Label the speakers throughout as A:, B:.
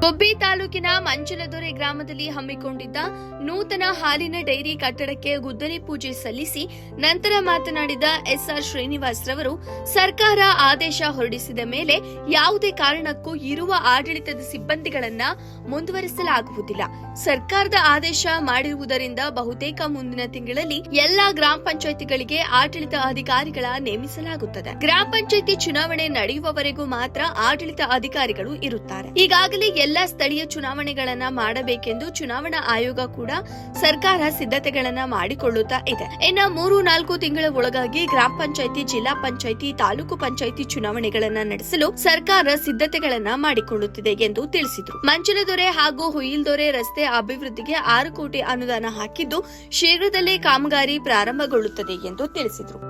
A: ಗುಬ್ಬಿ ತಾಲೂಕಿನ ಮಂಚಲದೊರೆ ಗ್ರಾಮದಲ್ಲಿ ಹಮ್ಮಿಕೊಂಡಿದ್ದ ನೂತನ ಹಾಲಿನ ಡೈರಿ ಕಟ್ಟಡಕ್ಕೆ ಗುದ್ದಲಿ ಪೂಜೆ ಸಲ್ಲಿಸಿ ನಂತರ ಮಾತನಾಡಿದ ಎಸ್ಆರ್ ಶ್ರೀನಿವಾಸ್ ರವರು ಸರ್ಕಾರ ಆದೇಶ ಹೊರಡಿಸಿದ ಮೇಲೆ ಯಾವುದೇ ಕಾರಣಕ್ಕೂ ಇರುವ ಆಡಳಿತದ ಸಿಬ್ಬಂದಿಗಳನ್ನ ಮುಂದುವರಿಸಲಾಗುವುದಿಲ್ಲ. ಸರ್ಕಾರದ ಆದೇಶ ಮಾಡಿರುವುದರಿಂದ ಬಹುತೇಕ ಮುಂದಿನ ತಿಂಗಳಲ್ಲಿ ಎಲ್ಲಾ ಗ್ರಾಮ ಪಂಚಾಯಿತಿಗಳಿಗೆ ಆಡಳಿತ ಅಧಿಕಾರಿಗಳ ನೇಮಿಸಲಾಗುತ್ತದೆ. ಗ್ರಾಮ ಪಂಚಾಯಿತಿ ಚುನಾವಣೆ ನಡೆಯುವವರೆಗೂ ಮಾತ್ರ ಆಡಳಿತ ಅಧಿಕಾರಿಗಳು ಇರುತ್ತಾರೆ. ಈಗಾಗಲೇ ಎಲ್ಲಾ ಸ್ಥಳೀಯ ಚುನಾವಣೆಗಳನ್ನ ಮಾಡಬೇಕೆಂದು ಚುನಾವಣಾ ಆಯೋಗ ಕೂಡ ಸರ್ಕಾರ ಸಿದ್ಧತೆಗಳನ್ನ ಮಾಡಿಕೊಳ್ಳುತ್ತಾ ಇದೆ. ಇನ್ನು 3-4 ತಿಂಗಳ ಒಳಗಾಗಿ ಗ್ರಾಮ ಪಂಚಾಯಿತಿ, ಜಿಲ್ಲಾ ಪಂಚಾಯಿತಿ, ತಾಲೂಕು ಪಂಚಾಯಿತಿ ಚುನಾವಣೆಗಳನ್ನ ನಡೆಸಲು ಸರ್ಕಾರ ಸಿದ್ಧತೆಗಳನ್ನ ಮಾಡಿಕೊಳ್ಳುತ್ತಿದೆ ಎಂದು ತಿಳಿಸಿದರು. ಮಂಚಲದೊರೆ ಹಾಗೂ ಹುಯಿಲ್ದೊರೆ ರಸ್ತೆ ಅಭಿವೃದ್ಧಿಗೆ 6 ಕೋಟಿ ಅನುದಾನ ಹಾಕಿದ್ದು ಶೀಘ್ರದಲ್ಲೇ ಕಾಮಗಾರಿ ಪ್ರಾರಂಭಗೊಳ್ಳುತ್ತದೆ ಎಂದು ತಿಳಿಸಿದರು.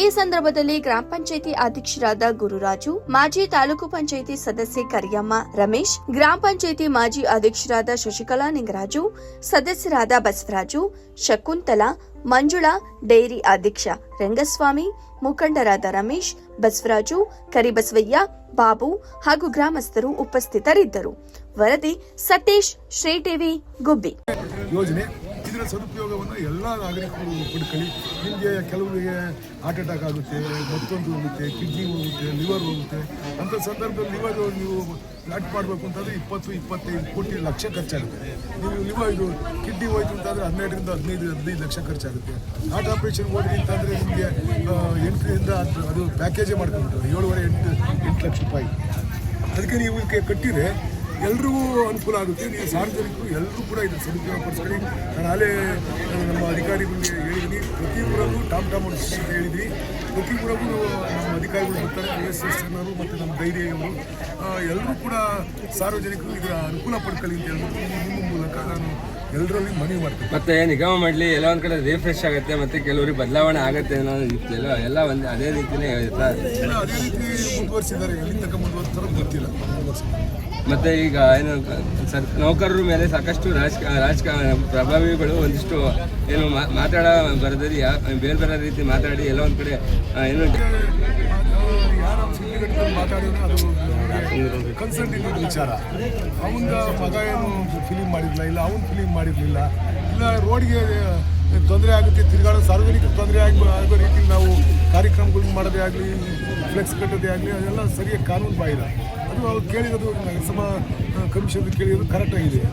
A: ಈ ಸಂದರ್ಭದಲ್ಲಿ ಗ್ರಾಮ ಪಂಚಾಯಿತಿ ಅಧ್ಯಕ್ಷರಾದ ಗುರುರಾಜು, ಮಾಜಿ ತಾಲೂಕು ಪಂಚಾಯಿತಿ ಸದಸ್ಯೆ ಕರಿಯಮ್ಮ, ರಮೇಶ್, ಗ್ರಾಮ ಪಂಚಾಯಿತಿ ಮಾಜಿ ಅಧ್ಯಕ್ಷರಾದ ಶಶಿಕಲಾ ನಿಂಗರಾಜು, ಸದಸ್ಯರಾದ ಬಸವರಾಜು, ಶಕುಂತಲಾ, ಮಂಜುಳಾ, ಡೈರಿ ಅಧ್ಯಕ್ಷ ರಂಗಸ್ವಾಮಿ, ಮುಖಂಡರಾದ ರಮೇಶ್, ಬಸವರಾಜು, ಕರಿಬಸವಯ್ಯ, ಬಾಬು ಹಾಗೂ ಗ್ರಾಮಸ್ಥರು ಉಪಸ್ಥಿತರಿದ್ದರು. ವರದಿ ಸತೀಶ್, ಶ್ರೀ ಟಿವಿ, ಗುಬ್ಬಿ.
B: ಯೋಜನೆ ಇದರ ಸದುಪಯೋಗವನ್ನು ಎಲ್ಲ ನಾಗರಿಕರು ಪಡ್ಕೊಳ್ಳಿ. ನಿಮಗೆ ಕೆಲವರಿಗೆ ಹಾರ್ಟ್ ಅಟ್ಯಾಕ್ ಆಗುತ್ತೆ, ಮತ್ತೊಂದು ಹೋಗುತ್ತೆ, ಕಿಡ್ನಿ ಹೋಗುತ್ತೆ, ಲಿವರ್ ಹೋಗುತ್ತೆ. ಅಂಥ ಸಂದರ್ಭದಲ್ಲಿ ಲಿವರ್ ನೀವು ಪ್ಲಾಟ್ ಮಾಡಬೇಕು ಅಂತಂದರೆ 20-25 ಕೋಟಿ ಲಕ್ಷ ಖರ್ಚಾಗುತ್ತೆ. ನೀವು ಲಿವರ್ ಇದು ಕಿಡ್ನಿ ಹೋಯ್ತು ಅಂತಂದರೆ 12ರಿಂದ 15 ಲಕ್ಷ ಖರ್ಚಾಗುತ್ತೆ. ಹಾರ್ಟ್ ಆಪ್ರೇಷನ್ ಹೋದ್ರಿ ಅಂತಂದರೆ ನಿಮಗೆ 8ರಿಂದ ಅದು ಪ್ಯಾಕೇಜೇ ಮಾಡ್ಕೊಂಡ್ಬಿಟ್ಟು 7.5-8 ಲಕ್ಷ ರೂಪಾಯಿ. ಅದಕ್ಕೆ ನೀವು ಇದಕ್ಕೆ ಕಟ್ಟಿದರೆ ಎಲ್ರಿಗೂ ಅನುಕೂಲ ಆಗುತ್ತೆ. ನೀವು ಸಾರ್ವಜನಿಕರು ಎಲ್ಲರೂ ಕೂಡ ಇದನ್ನು ಸದುಪಯೋಗ ಪಡಿಸ್ಕೊಳ್ಳಿ. ನಾನು ಅಲ್ಲೇ ನಮ್ಮ ಅಧಿಕಾರಿಗಳಿಗೆ ಹೇಳಿದ್ದೀನಿ, ಪ್ರತಿ ಊರಲ್ಲೂ ಟಾಮ್ ಅಂತ ಹೇಳಿದ್ವಿ. ಪ್ರತಿ ಊರಲ್ಲೂ ನಮ್ಮ ಅಧಿಕಾರಿಗಳು ಬರ್ತಾರೆ, USS ಅವರು ಮತ್ತು ನಮ್ಮ ಧೈರ್ಯವರು ಎಲ್ಲರೂ ಕೂಡ ಸಾರ್ವಜನಿಕರು ಇದರ ಅನುಕೂಲ ಪಡ್ಕೊಳ್ಳಿ ಅಂತ ಹೇಳ್ಬಿಟ್ಟು ನಿಮ್ಮ ಮೂಲಕ ನಾನು ಎಲ್ಲರಲ್ಲಿ ಮನವಿ ಮಾಡ್ತೀನಿ.
C: ಮತ್ತೆ ನಿಗಮ ಮಾಡಲಿ ಎಲ್ಲ ಒಂದು ಕಡೆ ರಿಫ್ರೆಶ್ ಆಗುತ್ತೆ, ಮತ್ತು ಕೆಲವರಿಗೆ ಬದಲಾವಣೆ ಆಗುತ್ತೆ ಅನ್ನೋ ಎಲ್ಲ ಒಂದು ಅದೇ ರೀತಿಯೇ
B: ಅದೇ ರೀತಿ ಮುಂದುವರಿಸಿದ್ದಾರೆ. ಎಲ್ಲಿ ತನಕ ಮುಂದುವರಿಸ್ತಾರೋ ಗೊತ್ತಿಲ್ಲ.
C: ಮತ್ತೆ ಈಗ ಏನು ನೌಕರರ ಮೇಲೆ ಸಾಕಷ್ಟು ರಾಜಕಾರಣ ಪ್ರಭಾವಿಗಳು ಒಂದಿಷ್ಟು ಏನು ಮಾತಾಡ ಬರದಲ್ಲಿ ಬೇರೆ ಬೇರೆ ರೀತಿ ಮಾತಾಡಿ ಎಲ್ಲ ಒಂದು ಕಡೆ ಏನು
B: ಯಾರು ಸಿದ್ಧಿಗಟ್ಟಲ್ಲಿ ಮಾತಾಡಿದ್ರೆ ಅದು ಕನ್ಸಲ್ಟಿಂಗ್ ವಿಚಾರ. ಅವನ ಮಗ ಏನು ಫಿಲಿಮ್ ಮಾಡಿರಲಿಲ್ಲ, ಇಲ್ಲ ಅವನು ಫಿಲಿಮ್ ಮಾಡಿರಲಿಲ್ಲ, ಇಲ್ಲ ರೋಡ್ಗೆ ತೊಂದರೆ ಆಗುತ್ತೆ, ತಿರುಗಾಡೋ ಸಾರ್ವಜನಿಕ ತೊಂದರೆ ಆಗೋ ರೀತಿಯಲ್ಲಿ ನಾವು ಕಾರ್ಯಕ್ರಮಗಳನ್ನ ಮಾಡೋದೇ ಆಗಲಿ, ಫ್ಲೆಕ್ಸ್ ಕಟ್ಟೋದೇ ಆಗಲಿ, ಅದೆಲ್ಲ ಸರಿಯಾಗಿ ಕಾನೂನು ಬಾಹಿರ. ಅದು ಅವ್ರು ಕೇಳಿರೋದು ಸಮ ಕಮಿಷನ್ ಕೇಳಿರೋದು ಕರೆಕ್ಟಾಗಿದೆ.